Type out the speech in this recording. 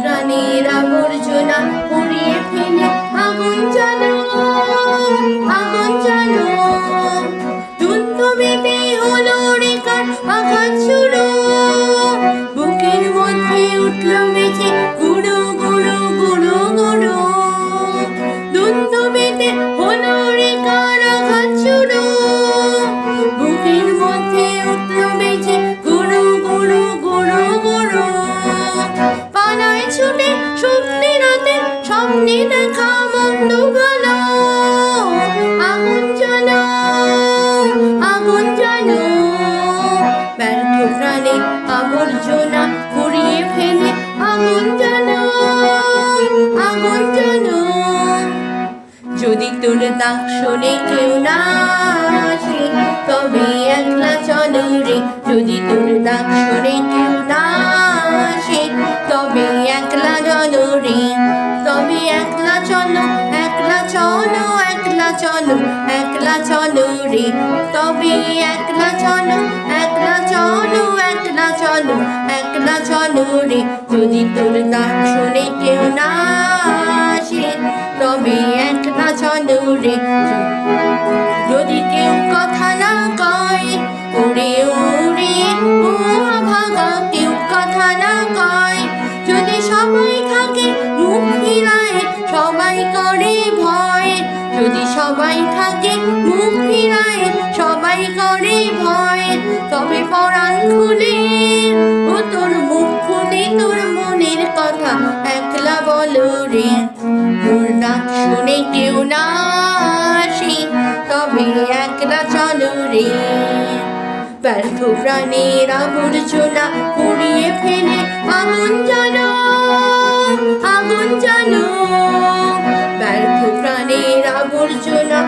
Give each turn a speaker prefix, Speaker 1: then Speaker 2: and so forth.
Speaker 1: প্রাণের আবর্জনা পুড়িয়ে ফেলে আগুন জ্বালো, আগুন জ্বালো। দুর্গমেতে হলো রে কার আঘাত শুরু, বুকের মধ্যে উঠল বেঁচে গুরু গুরু গুরু গুরু। দুর্গমেতে হলো রে কার আঘাত শুরু, বুকের মধ্যে উঠল বেঁচে গুরু গুরু গুরু গুরু। পালায় ছুটে স্বপ্নে রাতে স্বপ্নে দেখা মন্দ ভালো, আগুন জ্বালো, আগুন জ্বালো। ব্যর্থ প্রাণে আবর্জনা পুড়িয়ে ফেলে আগুন জ্বালো, আগুন জ্বালো। যদি তোর ডাক শোনে কেউ না আসে তবে একলা চলো রে, যদি তোর ডাক শোনে কেউ না আসে তবে একলা চলো রে, তবে একলা চলো, একলা চলো, একলা চলো, একলা চলো রে, তবে একলা চলো, একলা চলো, একলা চলো, একলা চলো রে। যদি তোর ডাক শোনে কেউ না আসে তবে একলা চলো রে। যদি কেউ কথা না কয় ওরে ওরে ও ভাগা, কেউ কথা না কয়, যদি সবাই থাকে মুখ ফিরায় সবাই করে ভয়, যদি সবাই থাকে মুখ ফিরায় সবাই করে ভয়, তবে পরাণ খুলে ও তোর মুখ খুলে তোর মনের কথা একলা বলো রে। তোর ডাক শুনে কেউ না আসে তবে একলা চলো রে। ব্যর্থ প্রাণের আবর্জনা পুড়িয়ে ফেলে আগুন জ্বালো, আগুন জ্বালো। ব্যর্থ প্রাণের আবর্জনা